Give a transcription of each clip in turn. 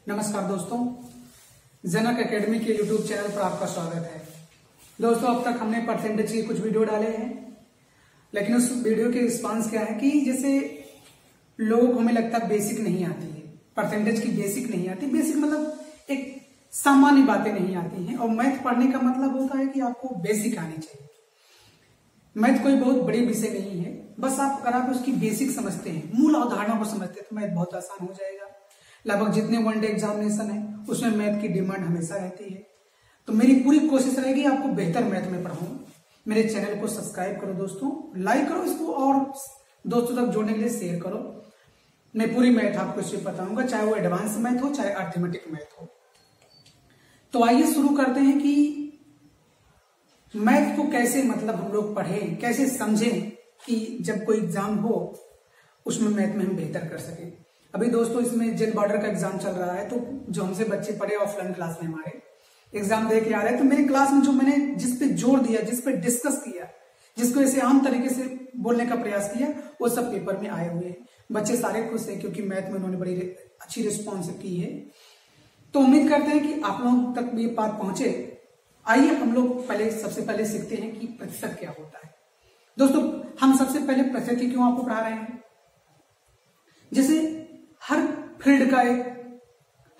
नमस्कार दोस्तों, जनक एकेडमी के यूट्यूब चैनल पर आपका स्वागत है। दोस्तों, अब तक हमने परसेंटेज के कुछ वीडियो डाले हैं, लेकिन उस वीडियो के रिस्पांस क्या है कि जैसे लोगों को हमें लगता है बेसिक नहीं आती है, परसेंटेज की बेसिक नहीं आती। बेसिक मतलब एक सामान्य बातें नहीं आती हैं, और मैथ पढ़ने का मतलब होता है कि आपको बेसिक आनी चाहिए। मैथ कोई बहुत बड़ी विषय नहीं है, बस अगर आप उसकी बेसिक समझते हैं, मूल अवधारणा को समझते हैं तो मैथ बहुत आसान हो जाएगा। लगभग जितने वनडे एग्जामिनेशन है उसमें मैथ की डिमांड हमेशा रहती है, तो मेरी पूरी कोशिश रहेगी आपको बेहतर मैथ में पढ़ाऊं। मेरे चैनल को सब्सक्राइब करो दोस्तों, लाइक करो इसको, और दोस्तों तक जोड़ने के लिए शेयर करो। मैं पूरी मैथ आपको इसमें बताऊंगा, चाहे वो एडवांस मैथ हो चाहे अर्थमेटिक मैथ हो। तो आइए शुरू करते हैं कि मैथ को कैसे मतलब हम लोग पढ़ें, कैसे समझें कि जब कोई एग्जाम हो उसमें मैथ में हम बेहतर कर सकें। अभी दोस्तों इसमें जेल बॉर्डर का एग्जाम चल रहा है, तो जो हमसे बच्चे पढ़े ऑफलाइन क्लास में हमारे एग्जाम दे के आ रहे हैं, तो मेरी क्लास में जो मैंने जिस पे जोर दिया, जिस पे डिस्कस किया, जिसको ऐसे आम तरीके से बोलने का प्रयास किया, वो सब पेपर में आए हुए हैं। बच्चे सारे खुश हैं क्योंकि मैथ में उन्होंने बड़ी अच्छी रिस्पॉन्स की है। तो उम्मीद करते हैं कि आप लोगों तक भी ये बात पहुंचे। आइए हम लोग सबसे पहले सीखते हैं कि प्रतिशत क्या होता है। दोस्तों, हम सबसे पहले प्रतिशत ही क्यों आपको पढ़ा रहे हैं? जैसे हर फील्ड का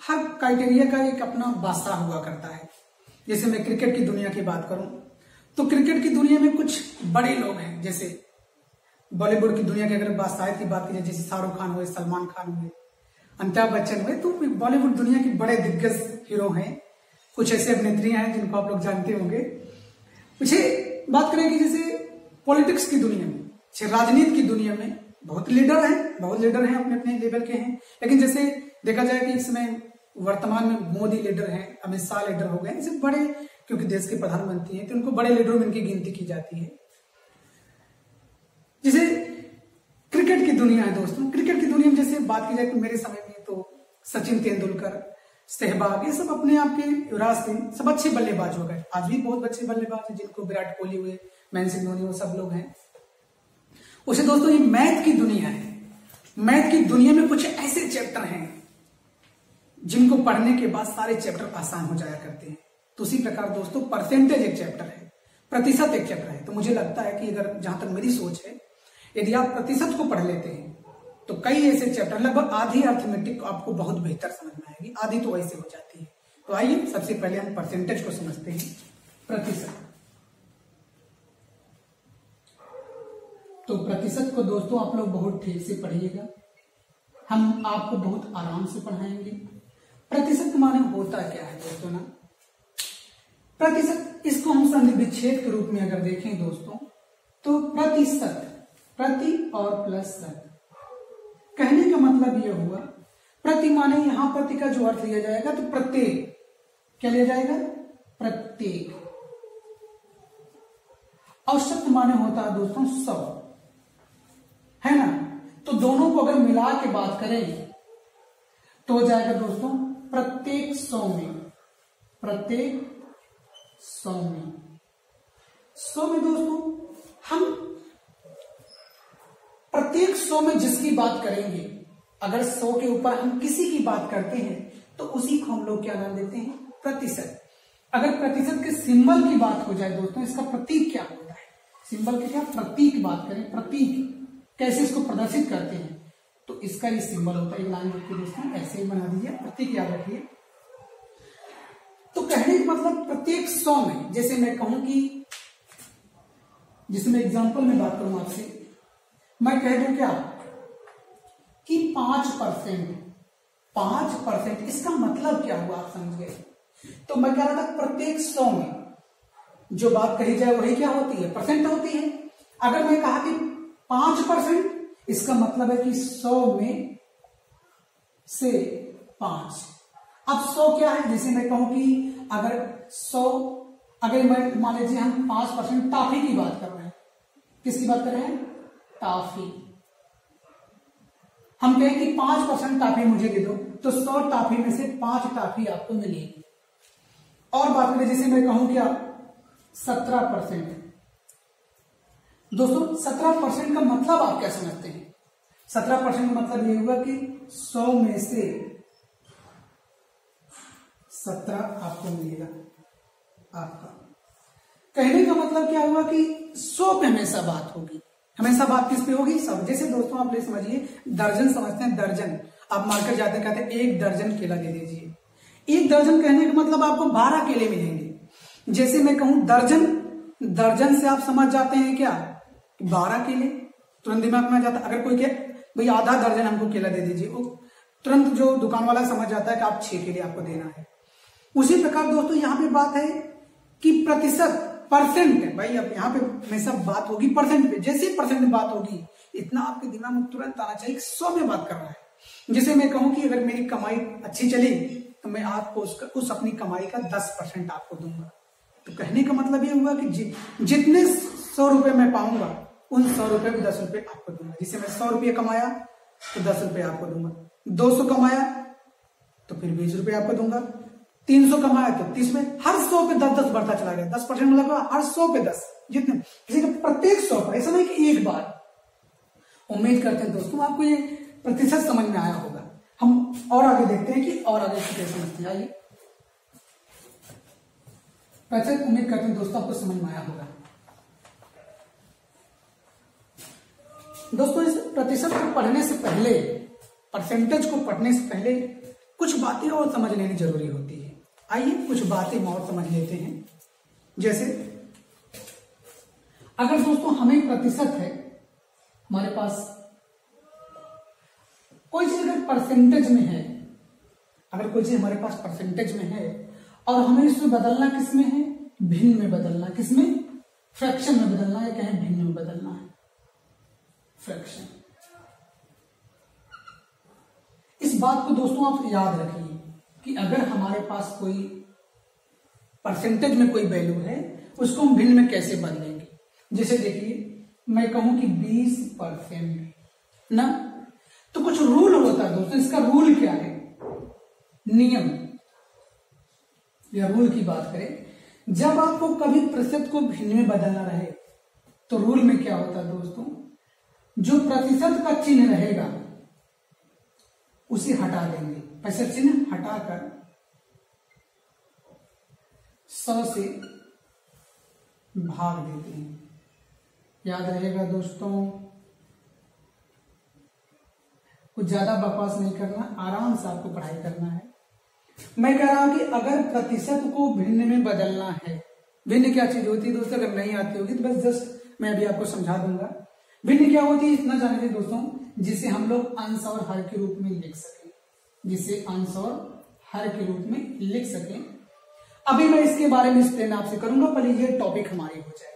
हर क्राइटेरिया का एक अपना बादशाह हुआ करता है। जैसे मैं क्रिकेट की दुनिया की बात करूं तो क्रिकेट की दुनिया में कुछ बड़े लोग हैं। जैसे बॉलीवुड की दुनिया की अगर बादशाह की बात की जाए, जैसे शाहरुख खान हुए, सलमान खान हुए, अमिताभ बच्चन हुए, तो बॉलीवुड दुनिया के बड़े दिग्गज हीरो हैं। कुछ ऐसे अभिनेत्रियां हैं जिनको आप लोग जानते होंगे। मुझे बात करें कि जैसे पॉलिटिक्स की दुनिया में, राजनीति की दुनिया में बहुत लीडर हैं, अपने अपने लेवल के हैं। लेकिन जैसे देखा जाए कि इसमें वर्तमान में मोदी लीडर हैं, अमित शाह लीडर हो गए, ऐसे बड़े, क्योंकि देश के प्रधानमंत्री हैं तो उनको बड़े लीडरों में इनकी गिनती की जाती है। जैसे क्रिकेट की दुनिया है दोस्तों, क्रिकेट की दुनिया में जैसे बात की जाए तो मेरे समय में तो सचिन तेंदुलकर, सहवाग, ये सब अपने आप के युवराज सिंह, सब अच्छे बल्लेबाज हो गए। आज भी बहुत अच्छे बल्लेबाज हैं, जिनको विराट कोहली हुए, महेंद्र सिंह धोनी, वो सब लोग हैं। उसे दोस्तों ये मैथ की दुनिया है। मैथ की दुनिया में कुछ ऐसे चैप्टर हैं जिनको पढ़ने के बाद सारे चैप्टर आसान हो जाया करते हैं। तो उसी प्रकार दोस्तों परसेंटेज एक चैप्टर है, प्रतिशत एक चैप्टर है। तो मुझे लगता है कि अगर जहां तक मेरी सोच है, यदि आप प्रतिशत को पढ़ लेते हैं तो कई ऐसे चैप्टर, लगभग आधी अर्थमेटिक आपको बहुत बेहतर समझ में आएगी, आधी तो वैसे हो जाती है। तो आइए सबसे पहले हम परसेंटेज को समझते हैं, प्रतिशत। तो प्रतिशत को दोस्तों आप लोग बहुत ठीक से पढ़िएगा, हम आपको बहुत आराम से पढ़ाएंगे। प्रतिशत माने होता क्या है दोस्तों ना? प्रतिशत, इसको हम संधि विच्छेद के रूप में अगर देखें दोस्तों, तो प्रतिशत, प्रति और प्लस शत, कहने का मतलब यह हुआ, प्रति माने यहां प्रति का जो अर्थ लिया जाएगा तो प्रत्येक, क्या लिया जाएगा? प्रत्येक। और शत माने होता है दोस्तों 100, है ना? तो दोनों को अगर मिला के बात करें तो हो जाएगा दोस्तों प्रत्येक 100 में, प्रत्येक 100 में। 100 में दोस्तों हम प्रत्येक 100 में जिसकी बात करेंगे, अगर 100 के ऊपर हम किसी की बात करते हैं तो उसी को हम लोग क्या नाम देते हैं? प्रतिशत। अगर प्रतिशत के सिंबल की बात हो जाए दोस्तों, इसका प्रतीक क्या होता है? सिंबल की क्या प्रतीक बात करें, प्रतीक कैसे इसको प्रदर्शित करते हैं, तो इसका ये सिंबल होता है। लाइन रखिए दोस्तों, ऐसे ही बना दीजिए, प्रतीक याद रखिए। तो कहने का मतलब प्रत्येक 100 में, जैसे मैं कहूं कि, जिसमें मैं एग्जांपल में बात करूं आपसे, मैं कह दूं क्या कि 5%, 5%, इसका मतलब क्या हुआ आप समझ गए? तो मैं कह रहा था प्रत्येक 100 में जो बात कही जाए वही क्या होती है? परसेंट होती है। अगर मैं कहा कि 5%, इसका मतलब है कि 100 में से 5। अब 100 क्या है? जैसे मैं कहूं कि अगर 100, अगर मैं मान लीजिए हम 5% टॉफी की बात कर रहे हैं, किसकी बात कर रहे हैं? टॉफी। हम कहें कि 5% टॉफी मुझे दे दो, तो 100 टॉफी में से 5 टॉफी आपको मिलेगी। और बात करें, जैसे मैं कहूं क्या 17%, दोस्तों 17% का मतलब आप क्या समझते हैं? 17% का मतलब ये हुआ कि 100 में से 17 आपको मिलेगा आपका। कहने का मतलब क्या हुआ कि 100 पे हमेशा बात होगी। हमेशा बात किस पे होगी? सब। जैसे दोस्तों आप ले समझिए, दर्जन समझते हैं, दर्जन। आप मार्केट जाते कहते हैं 1 दर्जन केला दे दीजिए। 1 दर्जन कहने का मतलब आपको 12 केले मिलेंगे। जैसे मैं कहूं दर्जन, दर्जन से आप समझ जाते हैं क्या? 12 केले तुरंत दिमाग में आ जाता। अगर कोई कहे भाई आधा दर्जन हमको केला दे दीजिए, वो तुरंत जो दुकान वाला समझ जाता है कि आप 6 केले आपको देना है। उसी प्रकार दोस्तों यहाँ पे बात है कि प्रतिशत, परसेंट। भाई अब यहाँ पे हमेशा बात होगी परसेंट पे। जैसे परसेंट बात होगी इतना आपके दिमाग में तुरंत आना चाहिए 100 में बात कर रहा है। जैसे मैं कहूं कि अगर मेरी कमाई अच्छी चली तो मैं आपको उस अपनी कमाई का 10% आपको दूंगा। तो कहने का मतलब ये हुआ कि जितने 100 रुपए मैं पाऊंगा उन 100 रुपए में 10 रुपए आपको दूंगा। जिससे मैं 100 रुपये कमाया तो 10 रुपए आपको दूंगा, 200 कमाया तो फिर 20 रुपए आपको दूंगा, 300 कमाया तो 30 में, हर 100 पे 10-10 बढ़ता चला गया। 10% मतलब हर 100 पे 10, जितने किसी का प्रत्येक 100 पर, ऐसा नहीं कि एक बार। उम्मीद करते हैं दोस्तों आपको ये प्रतिशत समझ में आया होगा। हम और आगे देखते हैं कि और आगे कैसे समझते हैं। आइए प्रतिशत, उम्मीद करते हैं दोस्तों आपको समझ में आया होगा। दोस्तों इस प्रतिशत को पढ़ने से पहले, परसेंटेज को पढ़ने से पहले कुछ बातें और समझ लेनी जरूरी होती है। आइए कुछ बातें और समझ लेते हैं। जैसे अगर दोस्तों हमें प्रतिशत है, हमारे पास कोई चीज अगर परसेंटेज में है, अगर कोई चीज हमारे पास परसेंटेज में है और हमें इसमें बदलना किसमें है? भिन्न में बदलना। किसमें? फ्रैक्शन में बदलना है, कहें भिन्न में बदलना है, फ्रैक्शन। इस बात को दोस्तों आप याद रखिए कि अगर हमारे पास कोई परसेंटेज में कोई वैल्यू है उसको हम भिन्न में कैसे बदलेंगे। जैसे देखिए मैं कहूं कि 20% ना, तो कुछ रूल होता है दोस्तों। इसका रूल क्या है? नियम या रूल की बात करें, जब आपको कभी प्रतिशत को भिन्न में बदलना रहे तो रूल में क्या होता है दोस्तों? जो प्रतिशत का चिन्ह रहेगा उसे हटा देंगे। प्रतिशत चिन्ह हटाकर 100 से भाग देते हैं। याद रहेगा दोस्तों, कुछ ज्यादा बकवास नहीं करना, आराम से आपको पढ़ाई करना है। मैं कह रहा हूं कि अगर प्रतिशत को भिन्न में बदलना है, भिन्न क्या चीज होती है दोस्तों? अगर नहीं आती होगी तो बस जस्ट मैं अभी आपको समझा दूंगा। भिन्न क्या होती है इतना जान लीजिए दोस्तों, जिसे हम लोग अंश और हर के रूप में लिख सकें, जिसे अंश और हर के रूप में लिख सकें। अभी मैं इसके बारे में एक्सप्लेन आपसे करूंगा, पहले ये टॉपिक हमारी हो जाए।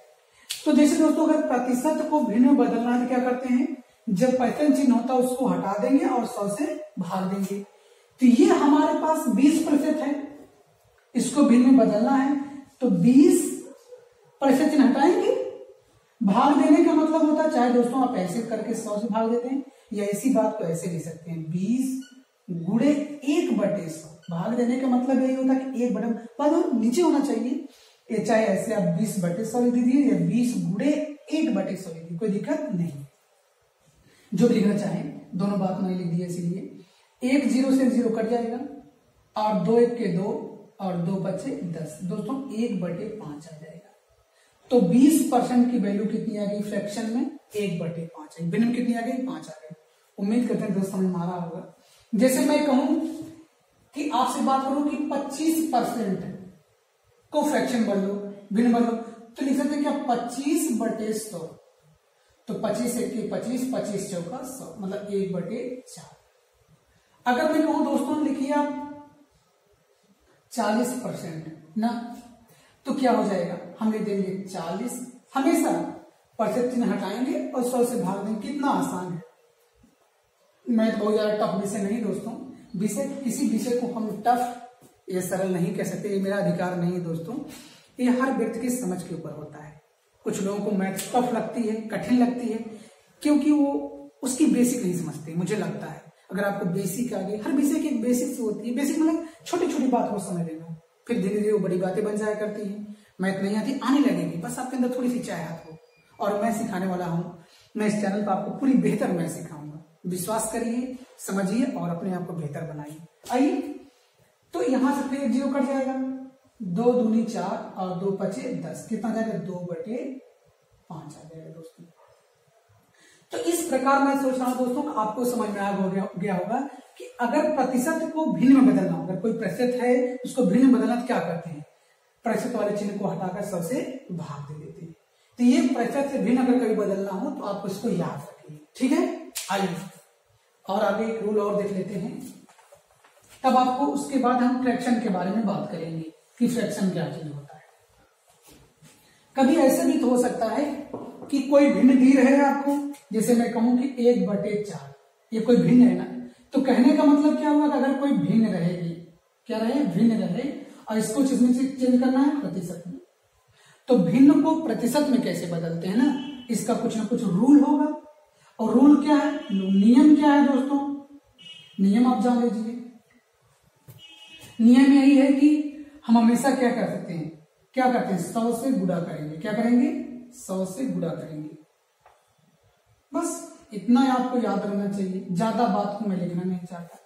तो जैसे दोस्तों अगर प्रतिशत को भिन्न में बदलना है तो क्या करते हैं? जब पैटर्न चिन्ह होता है उसको हटा देंगे और 100 से भाग देंगे। तो ये हमारे पास 20% है, इसको भिन्न में बदलना है तो 20% चिन्ह हटाएंगे। भाग देने का मतलब होता है, चाहे दोस्तों आप ऐसे करके 100 से भाग देते हैं या इसी बात को ऐसे लिख सकते हैं, 20 गुणे 1/100। भाग देने का मतलब यही होता है कि 1/, नीचे होना चाहिए, ये चाहे ऐसे आप 20/100 लिख दीजिए या 20 गुणे 1/100 लिख दीजिए, कोई दिक्कत नहीं। जो भी लिखना चाहे, दोनों बात मैंने लिख दी, इसीलिए 1 0 से 0 कट जाएगा और 2 1 के 2 और 2 बचे 10। दोस्तों 1/5 आ जाएगा। तो 20% की वैल्यू कितनी आ गई फ्रैक्शन में? 1/5 आई। भिन्न में कितनी आ गई? 5 आ गई। उम्मीद करते हैं दोस्तों समझ में आ रहा होगा। जैसे मैं कहूं कि आपसे बात करूं कि 25% को फ्रैक्शन बदलो, भिन्न बदलो, तो लिख सकते हैं क्या? 25/100। तो 25 1 25, 25 चौका 100, मतलब 1/4। अगर मैं कहूं दोस्तों लिखिए आप 40% ना, तो क्या हो जाएगा? हम लिख देंगे 40, हमेशा प्रतिशत चिन्ह हटाएंगे और 100 से भाग देंगे। कितना आसान है। मैथ बहुत ज्यादा टफ विषय नहीं दोस्तों। विषय, किसी विषय को हम टफ या सरल नहीं कह सकते, ये मेरा अधिकार नहीं है दोस्तों। ये हर व्यक्ति की समझ के ऊपर होता है। कुछ लोगों को मैथ टफ लगती है, कठिन लगती है, क्योंकि वो उसकी बेसिक नहीं समझते। मुझे लगता है अगर आपको बेसिक आ गई, हर विषय की एक बेसिक होती है। बेसिक मतलब छोटी छोटी बात को समझ लेना, फिर धीरे धीरे वो बड़ी बातें बन जाया करती है। मैथ नहीं आती, आने लगेगी, बस आपके अंदर थोड़ी सी चाहत हो। और मैं सिखाने वाला हूं, मैं इस चैनल पर आपको पूरी बेहतर मैथ सिखाऊंगा। विश्वास करिए, समझिए और अपने आप को बेहतर बनाइए। आइए, तो यहां से फिर 0 कट जाएगा, 2 दूनी 4 और 2 पचे 10, कितना जाएगा 2/5 आ जाएगा दोस्तों। तो इस प्रकार मैं सोच रहा हूं दोस्तों आपको समझ में आ गया होगा कि अगर प्रतिशत को भिन्न में बदलना हो, अगर कोई प्रतिशत है उसको भिन्न में बदलना तो क्या करते हैं, प्रतिशत वाले चिन्ह को हटाकर 100 से भाग दे देते हैं। तो ये प्रतिशत से भिन्न अगर कभी बदलना हो तो आप इसको याद रखिए, ठीक है। आइए और आगे एक रूल और देख लेते हैं, तब आपको उसके बाद हम फ्रैक्शन के बारे में बात करेंगे कि फ्रैक्शन क्या चीज होता है। कभी ऐसा भी तो हो सकता है कि कोई भिन्न दी रहे आपको, जैसे मैं कहूं कि 1/4, ये कोई भिन्न है ना, तो कहने का मतलब क्या हुआ, अगर कोई भिन्न रहेगी, क्या रहे, भिन्न रहे, और इसको इसमें से चेंज करना है प्रतिशत में, तो भिन्न को प्रतिशत में कैसे बदलते हैं ना, इसका कुछ ना कुछ रूल होगा। और रूल क्या है, नियम क्या है दोस्तों, नियम आप जान लीजिए। नियम यही है कि हम हमेशा क्या कर सकते हैं, क्या करते हैं, 100 से गुणा करेंगे, क्या करेंगे, 100 से गुणा करेंगे। बस इतना आपको याद रखना चाहिए, ज्यादा बात को मैं लिखना नहीं चाहता।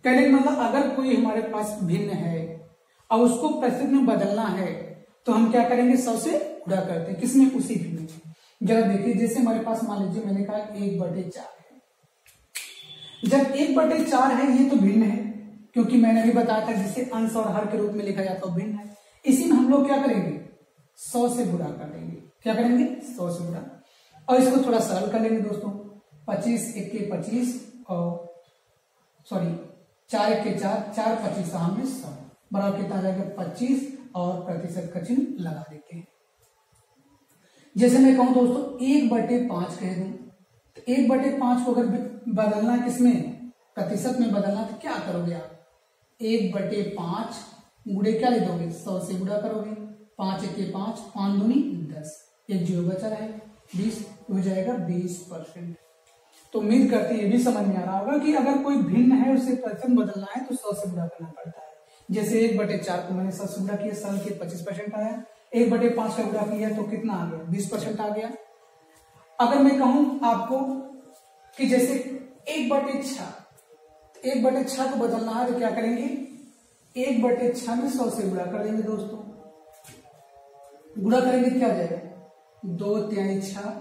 कहने का मतलब अगर कोई हमारे पास भिन्न है और उसको प्रतिशत में बदलना है तो हम क्या करेंगे, 100 से गुणा करते हैं, किसमें, उसी भिन्न में। जरा देखिए, जैसे हमारे पास मान लीजिए मैंने कहा 1/4 है, जब 1/4 है ये तो भिन्न है, क्योंकि मैंने भी बताया था जिसे अंश और हर के रूप में लिखा जाता है भिन्न है। इसी में हम लोग क्या करेंगे, 100 से गुणा कर देंगे, क्या करेंगे, 100 से गुणा, और इसको थोड़ा सरल कर लेंगे दोस्तों, 25 1 25 और सॉरी 4 1 4, 4 25 में 100 बराबर कितना आ जाएगा 25, और प्रतिशत का चिन्ह लगा देते हैं। जैसे मैं कहूं दोस्तों 1/5 कह दूं, तो 1/5 को अगर बदलना किसमें, प्रतिशत में बदलना, तो क्या करोगे आप, 1/5 गुणे क्या ले दोगे, 100 से गुणा करोगे, 5 1 5, 5 दूनी 10, एक 0 बचा है 20, हो जाएगा 20%। तो उम्मीद करते हैं ये भी समझ में आ रहा होगा कि अगर कोई भिन्न है उसे प्रतिशत बदलना है तो 100 से गुणा करना पड़ता है। जैसे 1/4 को मैंने 100 से गुणा किया, 100 के 25% आया, 1/5 का गुणा किया तो कितना आ गया, 20% आ गया। अगर मैं कहूं आपको कि जैसे 1/6 को बदलना है तो क्या करेंगे, 1/6 में 100 से गुणा कर देंगे दोस्तों, गुणा करेंगे क्या जाएगा, 2 3 6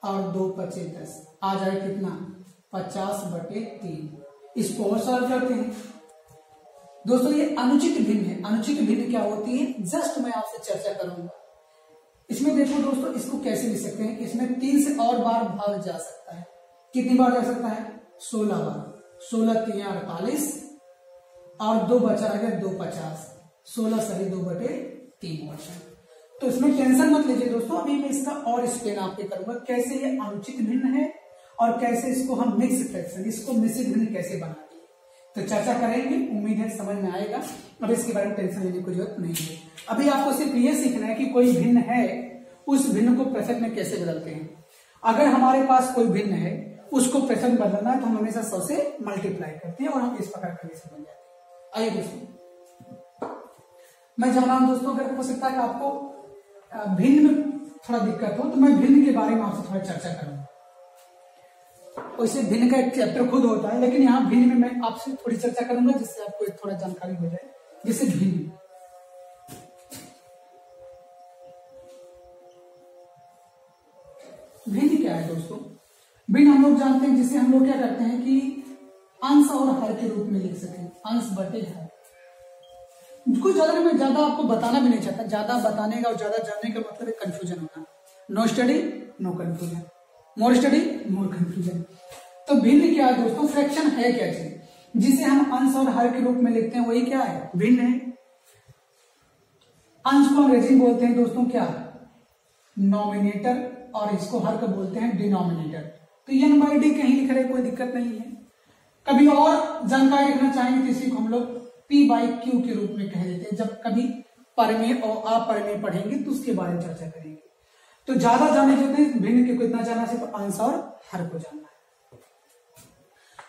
और 2 5 10, आ जाए कितना 50/3। इसको और सॉल्व करते हैं दोस्तों। ये अनुचित भिन्न है, अनुचित भिन्न क्या होती है, जस्ट मैं आपसे चर्चा करूंगा। इसमें देखो दोस्तों, इसको कैसे लिख सकते हैं, इसमें 3 से और बार भाग जा सकता है, कितनी बार जा सकता है, 16 बार, 16 3 48 और 2 बचा रह गया 2 50, 16 सही 2/3%। तो इसमें टेंशन मत लीजिए दोस्तों, अभी मैं इसका और एक्सप्लेन आपको करूंगा कैसे ये अनुचित भिन्न है और कैसे इसको हम मिक्स फ्रैक्शन, इसको मिश्रित भिन्न कैसे बनाते हैं, तो चर्चा करेंगे, उम्मीद है समझ में आएगा। अब इसके बारे में टेंशन लेने की जरूरत नहीं है। अभी आपको सिर्फ ये सीखना है कि कोई भिन्न है, उस भिन्न को प्रतिशत में कैसे बदलते हैं। अगर हमारे पास कोई भिन्न है, उसको प्रतिशत में बदलना है तो हम हमेशा 100 से मल्टीप्लाई करते हैं और हम इस प्रकार करने से बन जाते हैं। आइए दोस्तों, मैं जान रहा हूं दोस्तों, अगर हो सकता है कि आपको भिन्न में थोड़ा दिक्कत हो तो मैं भिन्न के बारे में आपसे थोड़ा चर्चा करूंगा। वैसे भिन्न का एक चैप्टर खुद होता है, लेकिन यहाँ भिन्न में मैं आपसे थोड़ी चर्चा करूंगा जिससे आपको एक थोड़ा जानकारी हो जाए। जैसे भिन्न, भिन्न क्या है दोस्तों, भिन्न हम लोग जानते हैं जिसे हम लोग क्या करते हैं कि अंश और हर के रूप में लिख सकें, अंश बटे हर। कुछ ज्यादा मैं ज्यादा आपको बताना भी नहीं चाहता, ज्यादा बताने का और ज्यादा जानने का मतलब है कंफ्यूजन होना। No study no confusion, more study more confusion. तो भिन्न क्या है दोस्तों, फ्रैक्शन है क्या चीज, जिसे हम अंश और हर के रूप में लिखते हैं, वही क्या है, भिन्न है। अंश को अंग्रेजी में बोलते हैं दोस्तों क्या, नॉमिनेटर, और इसको हर को बोलते हैं डिनोमिनेटर। तो n/d कहीं लिख रहे, कोई दिक्कत नहीं है। कभी और जानकारी रखना चाहेंगे तो इसी को हम लोग p/q के रूप में कह देते हैं। जब कभी परमेय और अपरमेय पढ़ेंगे तो उसके बारे में चर्चा करेंगे। तो ज्यादा जानने के भिन्न के को इतना जानना सिर्फ अंश और हर को जानना है।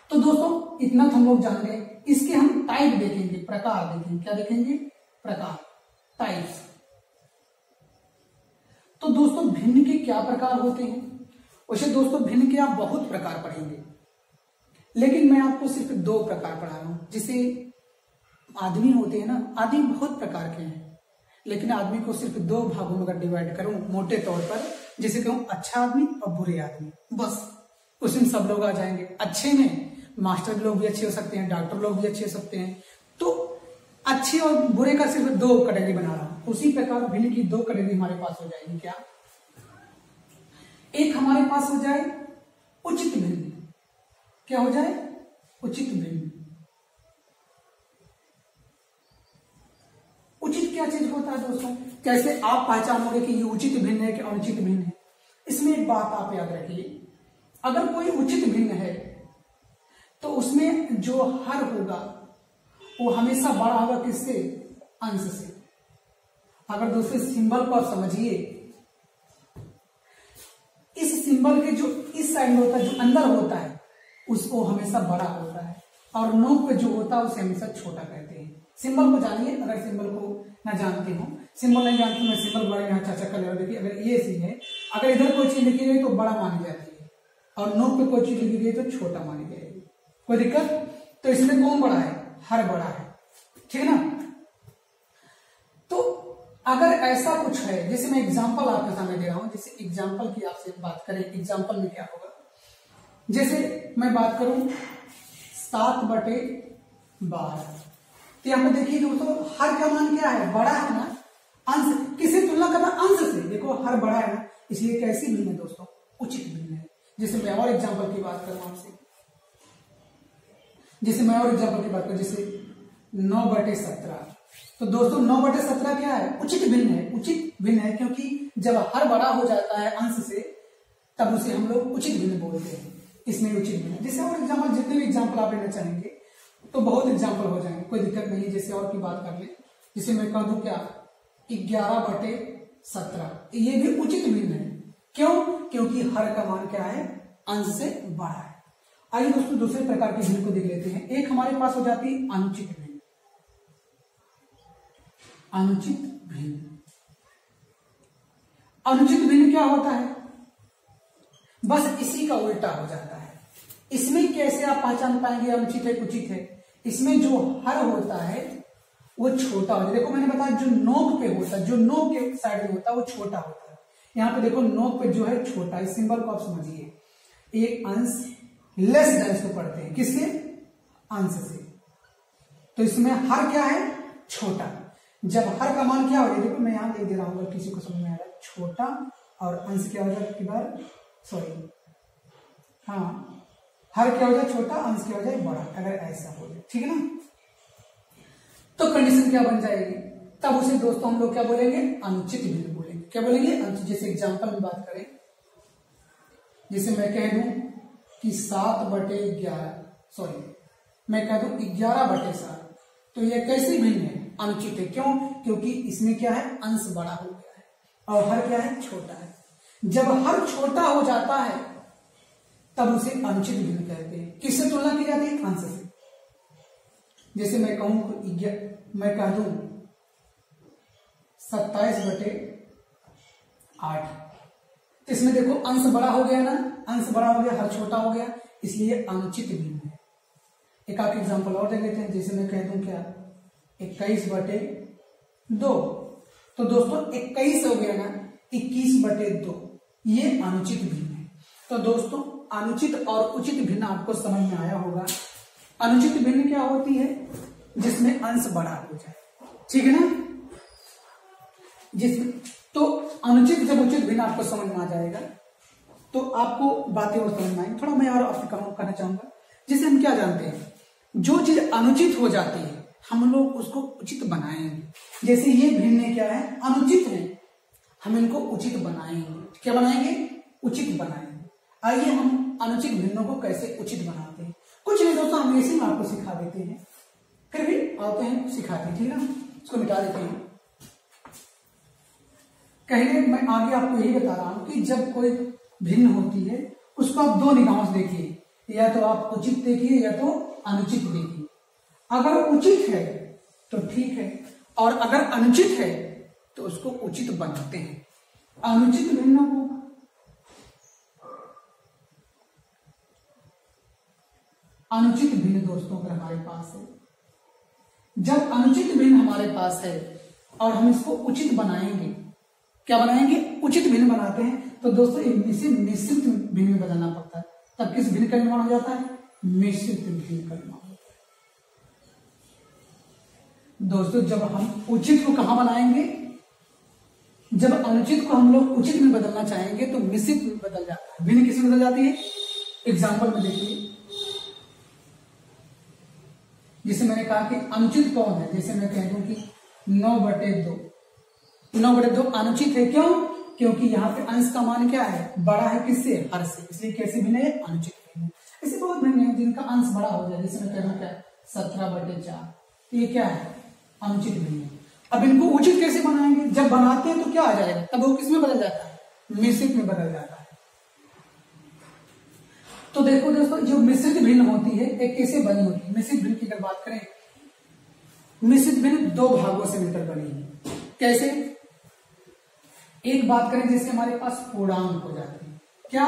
तो दोस्तों इतना तो हम लोग जान गए। इसके हम टाइप देखेंगे, प्रकार देखेंगे, क्या देखेंगे, प्रकार, टाइप्स। तो दोस्तों भिन्न के क्या प्रकार होते हैं, वैसे दोस्तों भिन्न के आप बहुत प्रकार पढ़ेंगे, लेकिन मैं आपको सिर्फ 2 प्रकार पढ़ा रहा हूं। जैसे आदमी होते हैं ना, आदमी बहुत प्रकार के हैं, लेकिन आदमी को सिर्फ 2 भागों में अगर डिवाइड करूं मोटे तौर पर, जैसे कहूं अच्छा आदमी और बुरे आदमी, बस उसमें सब लोग आ जाएंगे। अच्छे में मास्टर लोग भी अच्छे हो सकते हैं, डॉक्टर लोग भी अच्छे हो सकते हैं। तो अच्छे और बुरे का सिर्फ 2 कैटेगरी बना रहा हूं। उसी प्रकार भिन्न की 2 कैटेगरी हमारे पास हो जाएगी। क्या? एक हमारे पास हो जाए उचित भिन्न। क्या हो जाए? उचित भिन्न। उचित क्या चीज होता है दोस्तों? कैसे आप पहचानोगे कि ये उचित भिन्न है कि अनुचित भिन्न है? इसमें एक बात आप याद रखिए, अगर कोई उचित भिन्न है तो उसमें जो हर होगा वो हमेशा बड़ा होगा किससे? अंश से। अगर दोस्तों सिंबल को आप समझिए, इस सिंबल के जो इस साइड में होता है, जो अंदर होता है, उसको हमेशा बड़ा होता है, और नोक पे जो होता है उसे हमेशा छोटा कहते हैं। सिंबल को जानिए, अगर सिंबल को ना जानते हो, सिंबल नहीं जानते, मैं सिंबल के बारे में चर्चा कर ले रहा हूं। देखिए, अगर ये चीज है, अगर इधर कोई चीज लिखी गई तो बड़ा मानी जाती है, और नोक पे कोई चीज लिखी गई तो छोटा मानी जाएगी। कोई दिक्कत? तो इसमें कौन बड़ा है? हर बड़ा है, ठीक है ना? तो अगर ऐसा कुछ है, जैसे मैं एग्जांपल आपके सामने दे रहा हूं, जैसे एग्जांपल की आपसे बात करें, एग्जांपल में क्या होगा? जैसे मैं बात करूं 7/12, तो यहां पर देखिए दोस्तों, हर का मान क्या है? बड़ा है ना? अंश। किसी तुलना करना अंश से, देखो हर बड़ा है ना, इसलिए कैसी भिन्न है दोस्तों? उचित भिन्न है। जैसे मैं और एग्जांपल की बात करूं आपसे, जैसे 9/17, तो दोस्तों 9/17 क्या है? उचित भिन्न है। उचित भिन्न है क्योंकि जब हर बड़ा हो जाता है अंश से, तब उसे हम लोग उचित भिन्न बोलते हैं। इसमें उचित भिन्न है। जैसे और एग्जाम्पल, जितने भी एग्जाम्पल आप लेना चाहेंगे तो बहुत एग्जाम्पल हो जाएंगे, कोई दिक्कत नहीं है। जैसे और की बात कर ले, जैसे मैं कह दूं क्या? 11/17, ये भी उचित भिन्न है। क्यों? क्योंकि हर का मान क्या है? अंश से बड़ा है। आइए दोस्तों दूसरे प्रकार के भिन्न को देख लेते हैं। एक हमारे पास हो जाती है अनुचित भिन्न। अनुचित भिन्न, अनुचित भिन्न क्या होता है? बस इसी का उल्टा हो जाता है। इसमें कैसे आप पहचान पाएंगे अनुचित है उचित है? इसमें जो हर होता है वो छोटा होता है। देखो मैंने बताया, जो नोक पे होता है, जो नोक के साइड में होता है वो छोटा होता है। यहां पे देखो नोक पे जो है छोटा, इस सिंबल को आप समझिए, एक अंश लेस देन को पढ़ते हैं, किससे? अंश से। तो इसमें हर क्या है? छोटा। जब हर का मान क्या हो जाए, देखो मैं यहां लिख दे रहा हूं, अगर किसी को समझ में आ रहा है, छोटा, और अंश क्या हो जाए? किधर? सॉरी, हाँ, हर क्या हो जाए? छोटा, अंश क्या हो जाए? बड़ा। अगर ऐसा हो जाए, ठीक है ना, तो कंडीशन क्या बन जाएगी? तब उसे दोस्तों हम लोग क्या बोलेंगे? अनुचित भिन्न बोलेंगे। क्या बोलेंगे? अनुचित। जैसे एग्जाम्पल में बात करें, जैसे मैं कह दूं कि 7/11, सॉरी मैं कह दूं 11/7, तो यह कैसी भिन्न है? अनुचित है। क्यों? क्योंकि इसमें क्या है? अंश बड़ा हो गया है और हर क्या है? छोटा है। जब हर छोटा हो जाता है तब उसे अनुचित भिन्न कहते हैं। किससे तुलना की जाती है? अंश से। जैसे मैं कहूं, मैं कह दूं 27/8, तो इसमें देखो अंश बड़ा हो गया ना, अंश बड़ा हो गया, हर छोटा हो गया, इसलिए अनुचित भिन्न है। एक आप एग्जांपल और देख लेते हैं। जैसे मैं कह दूं क्या? 21/2, तो दोस्तों 21 हो गया ना, 21/2, ये अनुचित भिन्न है। तो दोस्तों अनुचित और उचित भिन्न आपको समझ में आया होगा। अनुचित भिन्न क्या होती है? जिसमें अंश बड़ा हो जाए, ठीक है ना? तो अनुचित जब उचित भिन्न आपको समझ में आ जाएगा तो आपको बातें और समझ में आएंगी। थोड़ा मैं और आपसे कहना चाहूंगा, जैसे हम क्या जानते हैं, जो चीज अनुचित हो जाती है हम लोग उसको उचित बनाएंगे। जैसे ये भिन्न क्या है? अनुचित है, हम इनको उचित बनाएंगे। क्या बनाएंगे? उचित बनाएंगे। आइए हम अनुचित भिन्नों को कैसे उचित बनाते हैं। कुछ नहीं दोस्तों, हम ऐसे में आपको सिखा देते हैं, फिर भी आते हैं सिखाते हैं, ठीक है ना? इसको मिटा देते हैं। कहीं मैं आगे आपको यही बता रहा हूं कि जब कोई भिन्न होती है उसको आप 2 निगाहों से देखिए, या तो आप उचित देखिए या तो अनुचित देखिए। अगर उचित है तो ठीक है, और अगर अनुचित है तो उसको उचित बनाते हैं। अनुचित भिन्न को अनुचित भिन्न दोस्तों अगर हमारे पास है, जब अनुचित भिन्न हमारे पास है और हम इसको उचित बनाएंगे, क्या बनाएंगे, उचित भिन्न बनाते हैं, तो दोस्तों इसे मिश्रित भिन्न में बदलना पड़ता है, तब किस भिन्न का निर्माण हो जाता है, मिश्रित भिन्न का निर्माण होता है। दोस्तों जब हम उचित को कहां बनाएंगे, जब अनुचित को हम लोग उचित में बदलना चाहेंगे तो मिश्रित में बदल जाता है। भिन्न किस में बदल जाती है, एग्जाम्पल में देखिए, जिसे मैंने कहा कि अनुचित कौन है, जैसे मैं कह दूं कि 9/2, 9/2 अनुचित है, क्यों, क्योंकि यहाँ पे अंश का मान क्या है, बड़ा है किससे, हर से, इसलिए कैसे भिन्न है, अनुचित भिन्न। ऐसे बहुत भिन्न है जिनका अंश बड़ा हो जाए, जैसे मैं कहना क्या है 17/4, ये क्या है, अनुचित भिन्न है। अब इनको उचित कैसे बनाएंगे, जब बनाते हैं तो क्या आ जाएगा, तब वो किस में बदल जाता है, मिश्रित में बदल जाता है। तो देखो दोस्तों जो मिश्रित भिन्न होती है एक कैसे बनी होती है, मिश्रित भिन्न की अगर बात करें, मिश्रित भिन्न दो भागों से मिलकर बनी है। कैसे, एक बात करें जैसे हमारे पास पूर्णांक हो जाती है, क्या,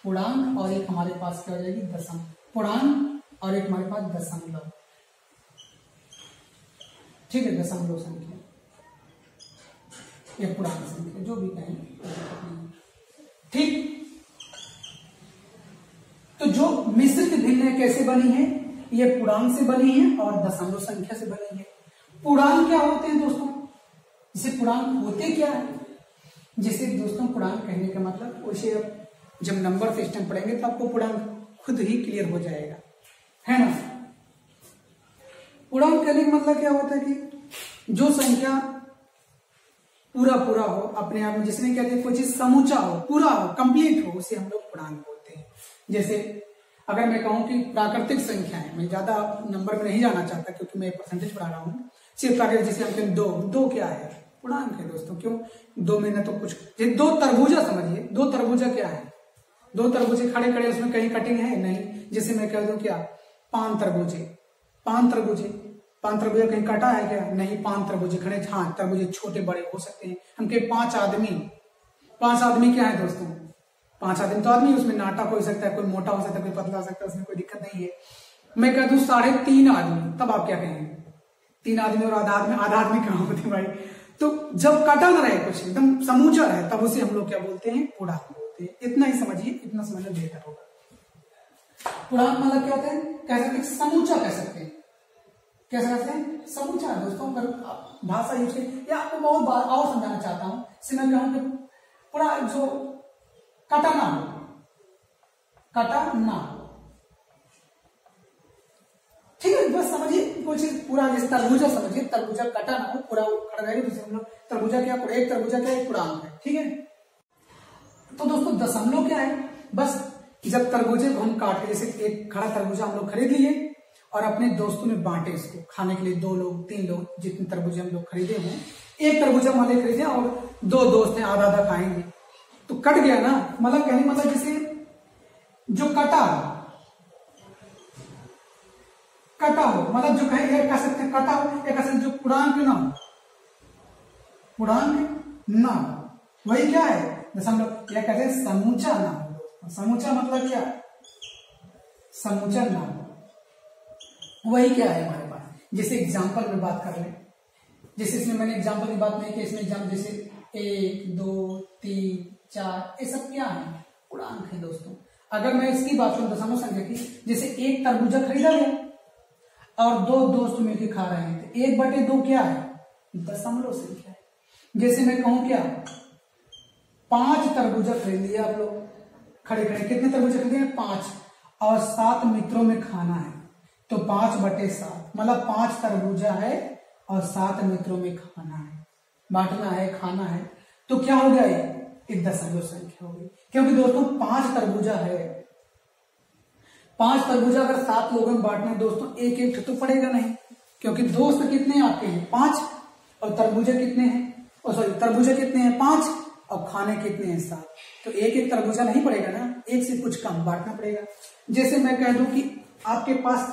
पूर्णांक, और एक हमारे पास क्या हो जाएगी, दशम, पूर्णांक और एक हमारे पास दशमलव, ठीक है, दशमलव संख्या या पूर्णांक संख्या जो भी कहें, ठीक। तो जो मिश्रित भिन्न है कैसे बनी है, ये पूर्णांक से बनी है और दशमलव संख्या से बनी है। पूर्णांक क्या होते हैं दोस्तों, जैसे पूर्णांक होते क्या है, जैसे दोस्तों पूर्णांक कहने का मतलब, वैसे अब जब नंबर सिस्टम पढ़ेंगे तो आपको पूर्णांक खुद ही क्लियर हो जाएगा, है ना। पूर्णांक कहने का मतलब क्या होता है कि जो संख्या पूरा पूरा हो अपने आप में, जिसने कहते हैं कोई चीज समूचा हो, पूरा हो, कंप्लीट हो, उसे हम लोग पूर्णांक बोलते हैं। जैसे अगर मैं कहूं कि प्राकृतिक संख्या है, मैं ज्यादा नंबर में नहीं जाना चाहता क्योंकि मैं परसेंटेज पढ़ा रहा हूँ, सिर्फ प्राकृतिक, जैसे हम कहते हैं 2 क्या है, पूर्णांक है दोस्तों, क्यों, 2 में न तो कुछ, 2 तरबूजा समझिए, 2 तरबूजा क्या है, 2 तरबूजे खड़े खड़े, उसमें कहीं कटिंग है नहीं, जैसे मैं कह दूं क्या, 5 तरबूजे, 5 तरबूजे, 5 तरबूजा कहीं कटा है क्या, नहीं, 5 तरबूजे खड़े, हाँ तरबूजे छोटे बड़े हो सकते हैं। हम कहे 5 आदमी, 5 आदमी क्या है दोस्तों, 5 आदमी तो आदमी, उसमें नाटक हो सकता है, कोई मोटा हो सकता है, कोई पतला हो सकता है, उसमें कोई दिक्कत नहीं है। मैं कह दूं 3.5 आदमी, तब आप क्या कहेंगे, 3 आदमी और आधा आदमी कहां होते भाई, तो जब कटा ना रहे, कुछ एकदम समूचा रहे, तब उसे हम लोग क्या बोलते हैं, पूर्णांक बोलते हैं। इतना ही समझिए, इतना समझना बेहतर होगा। पूर्णांक मतलब क्या होता है, कह सकते हैं समूचा, कह सकते हैं, कैसे कहते हैं, समूचा दोस्तों, अगर भाषा यूज करें, या आपको बहुत बार और समझाना चाहता हूं, इससे मैं कहूं कि पूरा जो कटा ना हो, कटा ना हो, ठीक है, बस समझिए कोई चीज पूरा, जैसे तरबूजा समझिए, तरबूजा कटा ना हो, पूरा खड़ा रहेगा, दूसरे हम लोग तरबूजा क्या, एक तरबूजा क्या, एक पूर्णांक है, ठीक है। तो दोस्तों दशमलव क्या है, बस जब तरबूजे को हम काट के, जैसे एक खड़ा तरबूजा हम लोग खरीद लिए और अपने दोस्तों में बांटे, इसको खाने के लिए 2 लोग 3 लोग, जितने तरबूजे हम लोग खरीदे हों, एक तरबूजा माले खरीदे और 2 दोस्त हैं, आधा आधा खाएंगे, तो कट गया ना, मतलब कहने मतलब जैसे जो कटा हो, मतलब जो कहे, कह सकते हैं कटा हो, या कह सकते जो पूर्णांक ना हो, पूर्णांक ना हो, वही क्या है, दशमलव, या कहते हैं समूचा ना हो। समूचा मतलब क्या, समूचा ना हो, वही क्या है हमारे पास। जैसे एग्जाम्पल में बात कर ले, जैसे इसमें मैंने एग्जाम्पल की बात नहीं की, इसमें एग्जाम्पल जैसे 1 2 3 4, ये सब क्या है, पूर्णांक है दोस्तों। अगर मैं इसकी बात करूं दशमलव संख्या की, जैसे एक तरबूजा खरीदा गया और 2 दोस्त मिलकर खा रहे हैं, तो 1/2 क्या है, दशमलव संख्या है। जैसे मैं कहूं क्या, 5 तरबूजा खरीद लिया आप लोग खड़े खड़े, कितने तरबूजा खरीदे हैं, 5, और 7 मित्रों में खाना है, तो 5/7, मतलब 5 तरबूजा है और 7 मित्रों में खाना है, बांटना है, खाना है, तो क्या हो गया, एक दशमलव संख्या होगी, क्योंकि दोस्तों 5 तरबूजा है, 5 तरबूजा अगर 7 लोगों में बांटना है दोस्तों, एक एक तो पड़ेगा नहीं, क्योंकि दोस्त कितने आपके हैं, 5, और तरबूजा कितने हैं, और सॉरी तरबूजा कितने हैं, 5, और खाने कितने हैं, 7, तो एक एक तरबूजा नहीं पड़ेगा ना, एक से कुछ कम बांटना पड़ेगा। जैसे मैं कह दूं कि आपके पास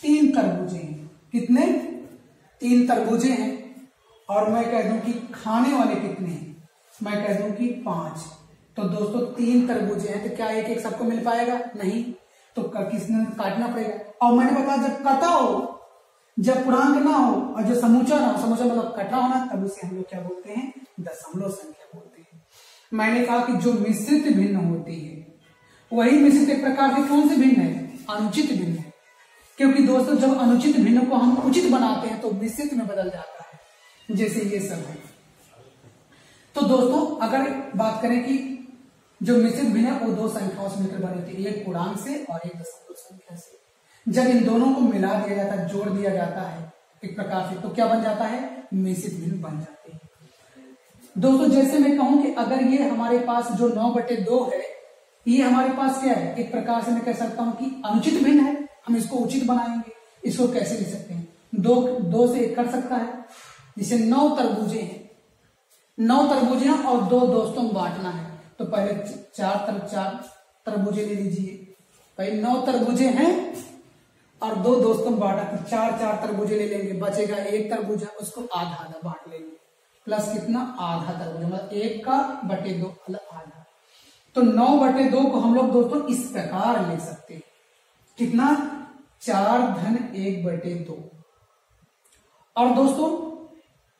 3 तरबूजे हैं, कितने, 3 तरबूजे हैं, और मैं कह दूं कि खाने वाले कितने हैं, मैं कह दूं कि 5, तो दोस्तों 3 तरबूजे हैं, तो क्या एक एक सबको मिल पाएगा, नहीं, तो किसने काटना पड़ेगा। और मैंने बताया जब कटा हो, जब पूर्णांक ना हो और जो समूचा ना हो, समूचा मतलब कटा होना, तब उसे हम लोग क्या बोलते हैं, दशमलव संख्या बोलते हैं। मैंने कहा कि जो मिश्रित भिन्न होती है वही मिश्रित एक प्रकार की कौन सी भिन्न है, अनुचित भिन्न है। क्योंकि दोस्तों जब अनुचित भिन्न को हम उचित बनाते हैं तो मिश्रित में बदल जाता है, जैसे ये सब है। तो दोस्तों अगर बात करें कि जो मिश्रित भिन्न है वो दो संख्याओं से मिलकर बनी होती है, एक पूर्णांक से और एक दशमलव संख्या से। जब इन दोनों को मिला दिया जाता है, जोड़ दिया जाता है एक प्रकार से, तो क्या बन जाता है, मिश्रित भिन्न बन जाते हैं। दोस्तों जैसे मैं कहूं कि अगर ये हमारे पास जो 9/2 है, ये हमारे पास क्या है, एक प्रकार से मैं कह सकता हूं कि अनुचित भिन्न है, हम इसको उचित बनाएंगे। इसको कैसे लिख सकते हैं, दो से एक कर सकता है, जिसे 9 तरबूजे हैं, 9 तरबूजे हैं और 2 दोस्तों को बांटना है, तो पहले 4 तरबूजे ले लीजिए। पहले 9 तरबूजे हैं और 2 दोस्तों को बांटा, तो 4 तरबूजे ले लेंगे, बचेगा 1 तरबूजा, उसको आधा आधा बांट लेंगे, प्लस कितना, आधा तरबूजा, मतलब 1/2 आधा। तो 9/2 को हम लोग दोस्तों इस प्रकार लिख सकते हैं, कितना, 4-1/2। और दोस्तों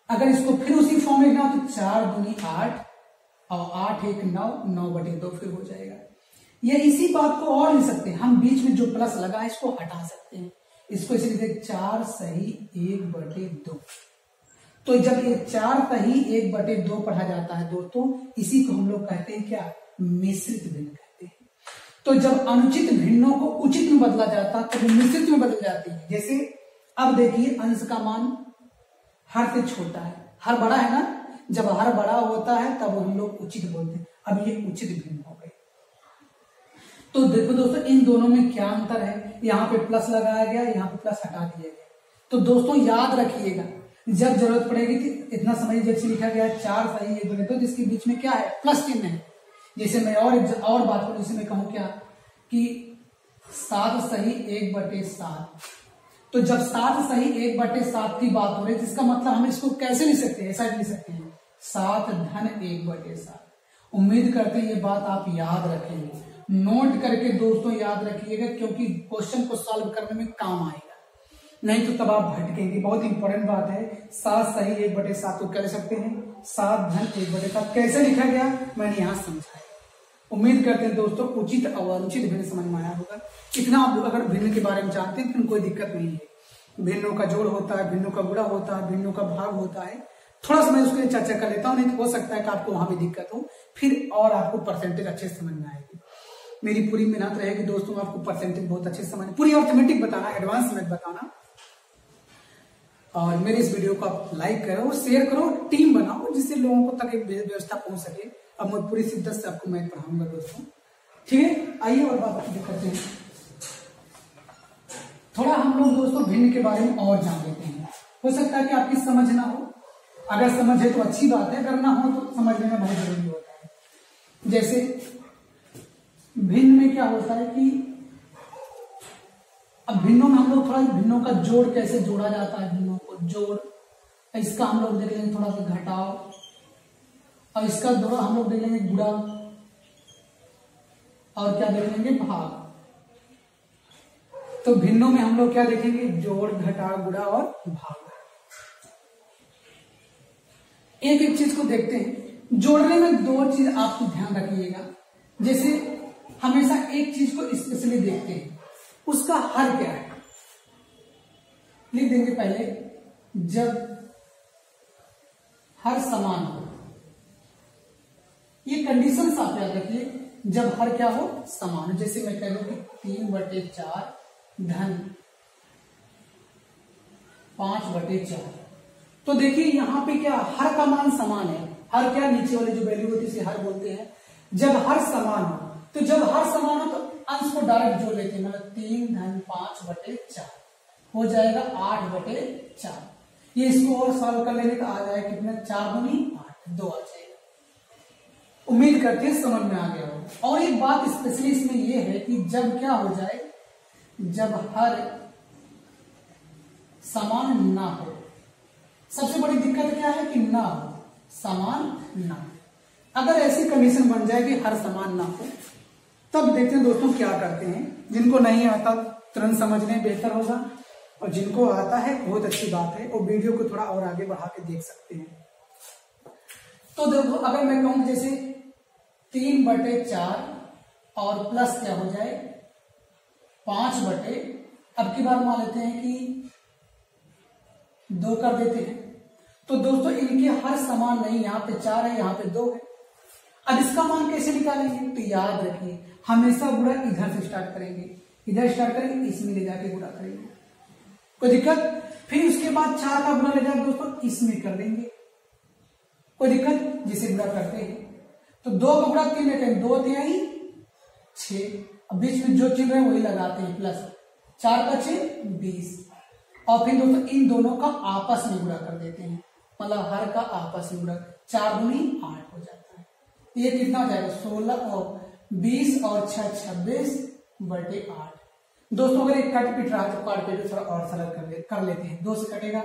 अगर इसको फिर उसी फॉर्म में लिखना तो 4 दूनी 8 और 8 1 9, 9/2 फिर हो जाएगा। ये इसी बात को और लिख सकते हैं हम, बीच में जो प्लस लगा है इसको हटा सकते हैं, इसको इसे लिखते 4 सही 1/2। तो जब ये 4 सही 1/2 पढ़ा जाता है दोस्तों, इसी को हम लोग कहते हैं क्या, मिश्रित भिन्न कहते हैं। तो जब अनुचित भिन्नों को उचित में बदला जाता है तो मिश्रित में बदल जाती है। जैसे अब देखिए अंश का मान हर से छोटा है, हर बड़ा है ना, जब हर बड़ा होता है तब हम लोग उचित बोलते हैं। अब ये उचित भिन्न हो गए। तो देखो दोस्तों इन दोनों में क्या अंतर है, यहाँ पे प्लस लगाया गया, यहाँ पे प्लस हटा दिया गया। तो दोस्तों याद रखिएगा, जब जरूरत पड़ेगी कि इतना समझ, जैसे लिखा गया 4 सही 1/2, जिसके बीच में क्या है, प्लस चिन्ह है। जैसे मैं और बात करूं, जैसे मैं कहूं क्या कि 7 सही 1/7, तो जब 7 सही 1/7 की बात हो रही है, जिसका मतलब हम इसको कैसे लिख सकते हैं, ऐसा लिख सकते हैं 7 धन 1/7। उम्मीद करते हैं ये बात आप याद रखेंगे, नोट करके दोस्तों याद रखिएगा, क्योंकि क्वेश्चन को सॉल्व करने में काम आएगा, नहीं तो तब आप भटकेंगे। बहुत इंपॉर्टेंट बात है। 7 सही 1/7 को कर सकते हैं 7 धन 1/7 कैसे लिखा गया मैंने यहाँ समझाया। उम्मीद करते हैं दोस्तों उचित और अनुचित भिन्न समझ में आया होगा। इतना आप लोग अगर भिन्न के बारे में जानते हैं तो कोई दिक्कत नहीं है। भिन्नों का जोड़ होता है, भिन्नों का गुणा होता है, भिन्नों का भाग होता है। थोड़ा सा मैं उसके लिए चर्चा कर लेता हूँ, नहीं तो हो सकता है कि आपको वहां भी दिक्कत हो, फिर और आपको परसेंटेज अच्छे से समझ में आएगी। मेरी पूरी मेहनत रहेगी दोस्तों आपको परसेंटेज बहुत अच्छे से समझ, पूरी अर्थमेटिक बताना, एडवांस मैथ बताना। और मेरे इस वीडियो को आप लाइक करो, शेयर करो, टीम बनाओ, जिससे लोगों को तक एक व्यवस्था पहुंच सके। अब मैं पूरी शिद्दत से आपको मैथ पढ़ाऊंगा दोस्तों, ठीक है। आइए और बात करते हैं, थोड़ा हम लोग दोस्तों भिन्न के बारे में और जान लेते हैं। हो सकता है कि आपकी समझ ना हो, अगर समझ है तो अच्छी बात है, अगर ना हो तो समझ लेना बहुत जरूरी होता है। जैसे भिन्न में क्या होता है कि अब भिन्नों में हम लोग थोड़ा भिन्नों का जोड़ कैसे जोड़ा जाता है, भिन्नों को जोड़, इसका हम लोग देख लेंगे थोड़ा सा घटाव, और इसका थोड़ा हम लोग देख लेंगे गुणा, और क्या देख लेंगे भाग। तो भिन्नों में हम लोग क्या देखेंगे, जोड़, घटाव, गुणा और भाग। एक एक चीज को देखते हैं। जोड़ने में 2 चीज आपको ध्यान रखिएगा। जैसे हमेशा एक चीज को स्पेशली देखते हैं, उसका हर क्या है लिख देंगे पहले। जब हर समान हो, ये कंडीशन आप याद रखिए, जब हर क्या हो, समान हो। जैसे मैं कह लू कि 3/4 धन 5/4, तो देखिए यहां पे क्या, हर का मान समान है। हर क्या, नीचे वाली जो वैल्यू होती है इसे हर बोलते हैं। जब हर समान हो, तो जब हर समान हो तो अंश को डायरेक्ट जोड़ लेते हैं, मतलब 3 धन 5/4 हो जाएगा 8/4। ये इसको और सॉल्व कर लेंगे तो आ जाएगा कितना, 4 दूनी 8, 2 आ जाएगा। उम्मीद करते हैं समझ में आ गया हो। और एक बात स्पेशली इसमें यह है कि जब क्या हो जाए, जब हर समान ना हो, सबसे बड़ी दिक्कत क्या है कि ना हो, समान ना हो। अगर ऐसी कंडीशन बन जाए कि हर समान ना हो, तब देखते हैं दोस्तों क्या करते हैं। जिनको नहीं आता तुरंत समझने बेहतर होगा, और जिनको आता है बहुत अच्छी बात है, और वीडियो को थोड़ा और आगे बढ़ा के देख सकते हैं। तो देखो अगर मैं कहूं जैसे 3/4 और प्लस क्या हो जाए 5/, अब की बार मान लेते हैं कि 2 कर देते हैं। तो दोस्तों इनके हर समान नहीं, यहाँ पे 4 है, यहाँ पे 2 है। अब इसका मान कैसे निकालेंगे? तो याद रखिए हमेशा गुणा इधर से स्टार्ट करेंगे, इधर स्टार्ट करेंगे, इसमें ले जाके गुणा करेंगे, कोई दिक्कत? फिर उसके बाद 4 का गुणा ले जाकर दोस्तों इसमें कर देंगे, कोई दिक्कत? जिसे गुणा करते हैं तो 2 का गुणा 3 में करें, 2 तिहाई 6, अब बीच में जो चिन्ह है वही लगाते हैं, प्लस 4 का 6 20, और फिर दोस्तों इन दोनों का आपस में गुणा कर देते हैं, मतलब हर का आपस में गुणा, 4 दूनी 8 हो जाता है। ये कितना हो जाएगा 16 और 20 और 6 26/8। दोस्तों अगर एक कट पिट रहा है तो काट पे थोड़ा और सरल कर लेते हैं। 2 से कटेगा,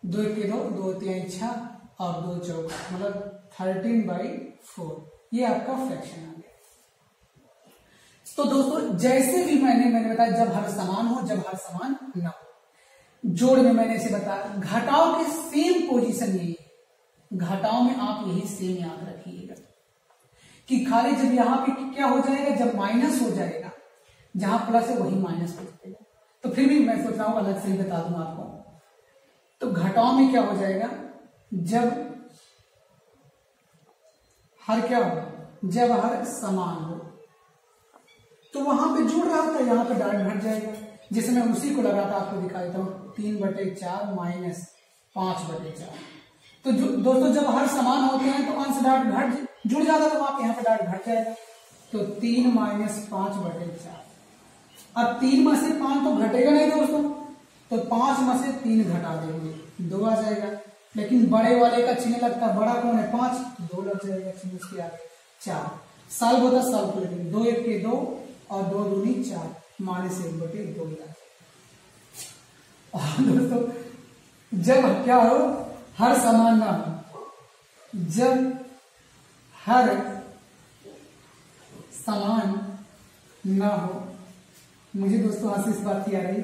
2 के 2, 2 तिहाई 6 और 2 चौका, मतलब 13/4। ये आपका फ्रैक्शन आ गया। तो दोस्तों जैसे भी मैंने बताया, जब हर समान हो, जब हर समान न हो। जोड़ में मैंने इसे बताया, घटाओ के सेम पोजीशन यही है, घटाओ में आप यही सेम याद रखिएगा कि खाली जब यहाँ पे क्या हो जाएगा, जब माइनस हो जाएगा, जहां प्लस है वही माइनस हो जाएगा। तो फिर भी मैं सोच रहा हूं अलग से ही बता दूं आपको। तो घटाओ में क्या हो जाएगा, जब हर क्या हो, जब हर समान हो, तो वहां पे जुड़ रहा था, यहां पे डाट घट जाएगा। जैसे मैं उसी को लगा था, आपको दिखा देता हूं, 3/4 माइनस 5/4। तो दोस्तों जब हर समान होते हैं तो अंश डाट घट जुड़ जाता, तो वहां पे यहाँ पे डाट घट जाएगा। तो 3 - 5/4। अब 3 में से 5 तो घटेगा नहीं दोस्तों, तो 5 में से 3 घटा देंगे, 2 आ जाएगा। लेकिन बड़े वाले का चिन्ह लगता है, बड़ा कौन है 5, 2 लग जाएगा चिन्ह उसके आगे, 4। साल होता साल को लेंगे, 2 1 के 2 और 2 दूनी 4, -1/2। और दोस्तों जब क्या हो, हर समान ना हो, जब हर समान ना हो, मुझे दोस्तों हंसी इस बात की आ रही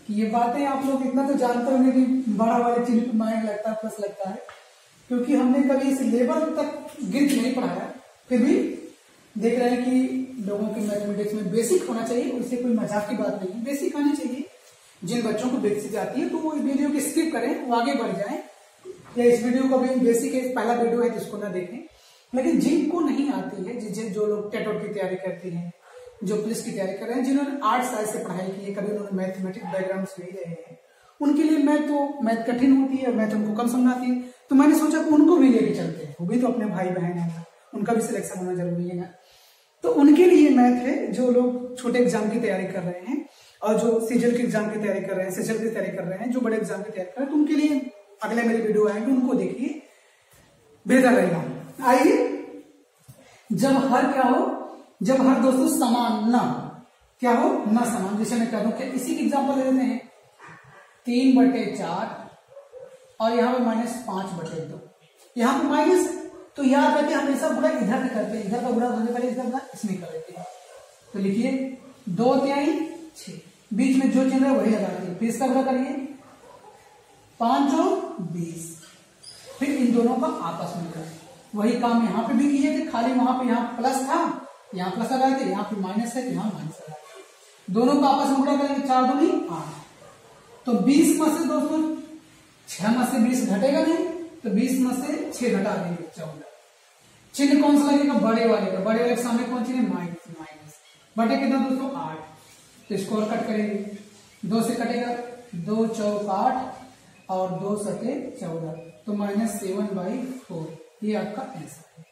कि ये बातें आप लोग इतना तो जानते होंगे कि बड़ा वाले चिन्ह पर माइनस लगता है, प्लस लगता है, क्योंकि हमने कभी इस लेवल तक गिनती नहीं पढ़ाया। फिर भी देख रहे हैं कि लोगों के मैथमेटिक्स में बेसिक होना चाहिए, उससे कोई मजाक की बात नहीं है, बेसिक आनी चाहिए। जिन बच्चों को बेसिक आती है तो वो इस वीडियो को स्किप करें, वो आगे बढ़ जाएं, या इस वीडियो को भी बेसिक है, पहला वीडियो है जिसको ना देखें। लेकिन जिनको नहीं आती है, जो लोग टेट की तैयारी करते हैं, जो पुलिस की तैयारी कर रहे हैं, जिन्होंने 8 साल से पढ़ाई की है, कभी उन्होंने मैथमेटिक्स बैकग्राउंड से नहीं रहे हैं, उनके लिए मैथ कठिन होती है, मैथ उनको कम समझ आती है। तो मैंने सोचा कि उनको भी लेके चलते हैं, वो भी तो अपने भाई बहन है, उनका भी सिलेक्शन होना जरूरी है ना। तो उनके लिए मैथ है, जो लोग छोटे एग्जाम की तैयारी कर रहे हैं और जो सीजल के एग्जाम की तैयारी कर रहे हैं, सेशल की तैयारी कर रहे हैं, जो बड़े एग्जाम की तैयारी कर रहे हैं, तो उनके लिए अगले मेरे वीडियो आएंगे, उनको देखिए, बेहतर रहेगा। आइए, जब हर क्या हो, जब हर दोस्तों समान ना हो, क्या हो ना समान, जैसे मैं कह दूं, क्या इसी की एग्जाम्पल ले लेते हैं, 3/4 और यहाँ पे -5/2, यहाँ पे माइनस, तो याद रखिए हमेशा गुणा इधर से करते हैं, इधर का गुणा होने पहले इधर गुणा इसमें कर लेते हैं। तो लिखिए 2 तिहाई 6, बीच में जो चिन्ह है वही लगाते हैं, फिर इसका गुणा करिए 5 और 20, फिर इन दोनों का आपस में करें। वही काम यहाँ पे भी किए थे, खाली वहां पे यहाँ प्लस था, यहाँ प्लस लगाए थे, यहाँ पे माइनस है, यहाँ माइनस लगाए थे, दोनों का आपस में गुणा करेंगे, 4 दूनी 8। तो 20 में से दोस्तों 6 में से 20 घटेगा नहीं, तो 20 में से 6 घटा देंगे, 14। चिन्ह कौन सा लगेगा, बड़े वाले का, बड़े वाले के सामने कौन चिन्ह, माइनस, बटे कितना दोस्तों 8। तो इसको और कट करेंगे, 2 से कटेगा, 2 चौक 8 और 2 सके 14, तो -7/4। ये आपका आंसर है।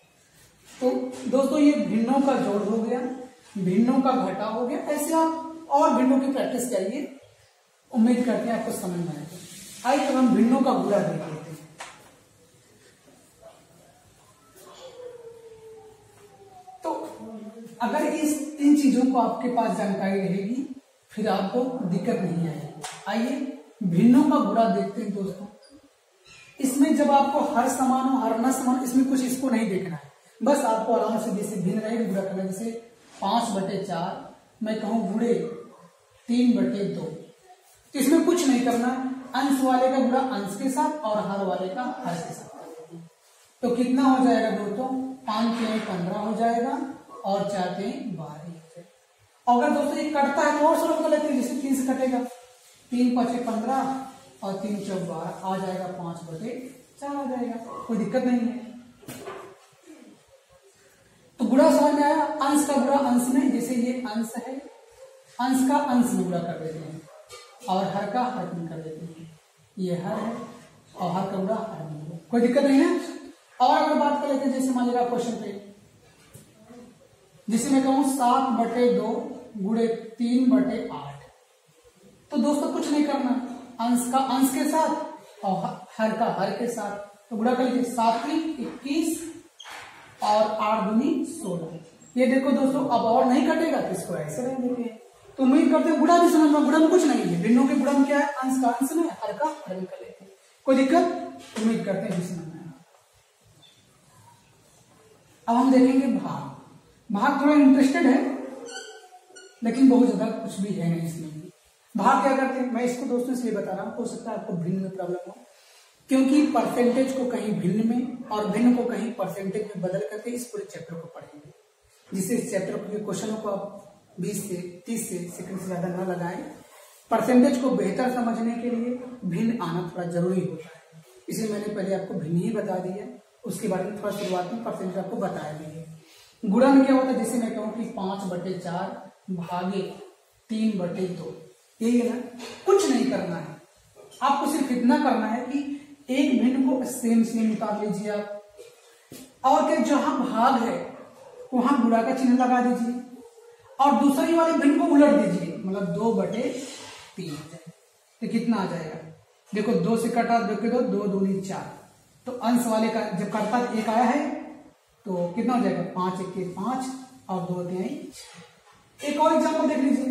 तो दोस्तों ये भिन्नों का जोड़ हो गया, भिन्नों का घटा हो गया, ऐसे आप और भिन्नों की प्रैक्टिस करिए, उम्मीद करते हैं आपको समझ में आएगा। आइए अब हम भिन्नों का गुणा देख लेते हैं। तो अगर इन चीजों को आपके पास जानकारी रहेगी, फिर आपको दिक्कत नहीं आएगी। आइए भिन्नों का गुणा देखते हैं दोस्तों। इसमें जब आपको हर समान हो, हर न समान, इसमें कुछ इसको नहीं देखना है, बस आपको आराम से जैसे भिन्न रहेगा गुणा करना। जैसे 5/4 मैं कहूं गुणे 3/2। इसमें कुछ नहीं करना, अंश वाले का गुणा अंश के साथ और हर वाले का हर के साथ कर देते हैं। तो कितना हो जाएगा दोस्तों, 5 के 15 हो जाएगा और 4 के 12 हो जाएगा। अगर दोस्तों ये कटता है तो और सरल कर लेते हैं, जैसे 3 से कटेगा, 3 5 15 और 3 4 12 आ जाएगा, 5/4 आ जाएगा, कोई दिक्कत नहीं है। तो गुणा समझ में आया, अंश का गुणा अंश में, जैसे ये अंश है, अंश का अंश में गुणा कर देते हैं और हर का हर में कर देते हैं। ये हर है और हर का गुणा हर में, कोई दिक्कत नहीं है। और अगर बात कर लेते हैं, जैसे मान लीजिए क्वेश्चन पे, जिसे मैं कहूं 7/2 गुणे 3/8। तो दोस्तों कुछ नहीं करना, अंश का अंश के साथ और हर का हर के साथ, तो गुणा कर लीजिए, 7 21 और 8 दूनी 16। ये देखो दोस्तों, अब और नहीं कटेगा तो इसको ऐसे रहने देते हैं। तो उम्मीद करते हैं गुणा भी समझ में, गुणा में कुछ नहीं है, भिन्नों के गुणा में क्या है, अंश का अंश में, हर का हर में कर लेते हैं, कोई दिक्कत, उम्मीद करते हैं समझ में। अब हम देखेंगे भाग। भाग थोड़ा इंटरेस्टेड है लेकिन बहुत ज्यादा कुछ भी है नहीं इसमें। भाग क्या करते हैं, मैं इसको दोस्तों इसलिए बता रहा हूं, हो सकता है आपको भिन्न में प्रॉब्लम हो, क्योंकि परसेंटेज को कहीं भिन्न में और भिन्न को कहीं परसेंटेज में बदल करके इस पूरे चैप्टर को पढ़ेंगे, जिससे इस चैप्टर के क्वेश्चनों को आप 20 से 30 सेकंड से ज्यादा न लगाएं। परसेंटेज को बेहतर समझने के लिए भिन्न आना थोड़ा जरूरी होता है, इसलिए मैंने पहले आपको भिन्न ही बता दिया, उसके बारे में थोड़ा शुरुआत में परसेंटेज आपको बताया भी है। गुणा में क्या होता है, जैसे मैं कहूं कि 5/4 भागे 3/2, यही है ना, कुछ नहीं करना है, आपको सिर्फ इतना करना है कि एक भिन्न को सेम उतार लीजिए आप, और क्या जहां भाग है वहां गुणा का चिन्ह लगा दीजिए और दूसरी वाले भिन्न को उलट दीजिए, मतलब 2/3। तो कितना आ जाएगा, देखो 2 से कटा, 2 के 2, 2 दूनी 4, तो अंश वाले का जब करता 1 आया है तो कितना हो जाएगा, 5 1 के 5 और 2 के 6। एक और एग्जाम्पल देख लीजिए,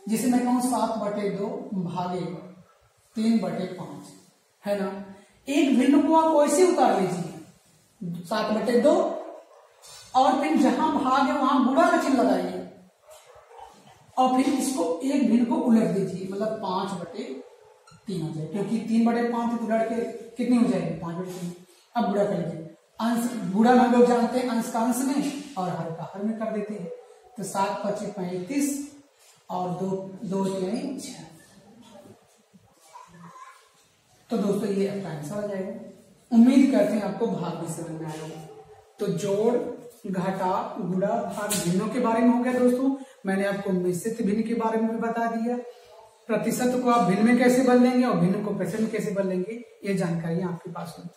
जिसे मैं कहूं 7/2 भागे 3/5, है ना। एक भिन्न को आप वैसे उतार लीजिए 7/2 और फिर जहां भाग है वहां गुणा का चिन्ह लगाइए और फिर इसको एक भिन्न को उलट दीजिए, मतलब 5/3 हो जाए, क्योंकि 3/5 उलट के कितनी हो जाएगी, 5/3। अब गुणा कर लीजिए, अंश गुणा हम लोग जानते हैं, अंश का अंश में और हर का हर में कर देते हैं, तो 7 5 35 और 2 3 6। तो दोस्तों ये आपका आंसर आ जाएगा। उम्मीद करते हैं आपको भाग भी समझ में आएगा। तो जोड़, घटा, गुणा, भाग भिन्नों के बारे में हो गया दोस्तों। मैंने आपको मिश्रित भिन्न के बारे में भी बता दिया, प्रतिशत को आप भिन्न में कैसे बदलेंगे और भिन्न को प्रतिशत में कैसे बदलेंगे, ये जानकारी आपके पास होगी।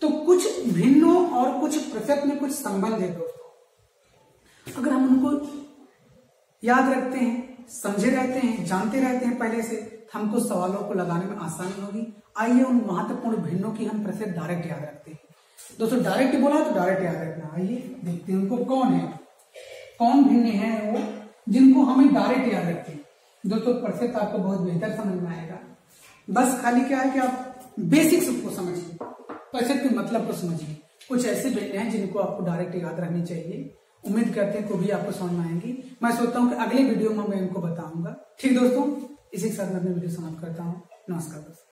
तो कुछ भिन्नों और कुछ प्रतिशत में कुछ संबंध है दोस्तों, अगर हम उनको याद रखते हैं, समझे रहते हैं, जानते रहते हैं पहले से, तो हमको सवालों को लगाने में आसानी होगी। आइए उन महत्वपूर्ण भिन्नों की हम प्रतिशत डायरेक्ट याद रखते हैं दोस्तों। डायरेक्ट बोला तो डायरेक्ट याद रखना। आइए देखते हैं उनको कौन है, कौन भिन्न है वो जिनको हमें डायरेक्ट याद रखते हैं दोस्तों। प्रतिशत आपको बहुत बेहतर समझ में आएगा, बस खाली क्या है कि आप बेसिक्स को समझिए, प्रतिशत के मतलब को समझिए। कुछ ऐसे भिन्न हैं जिनको आपको डायरेक्ट याद रखनी चाहिए। उम्मीद करते हैं को भी आपको समझ में आएंगी। मैं सोचता हूँ कि अगले वीडियो में मैं इनको बताऊंगा। ठीक दोस्तों, इसी के साथ मैं अपनी वीडियो समाप्त करता हूँ। नमस्कार दोस्तों।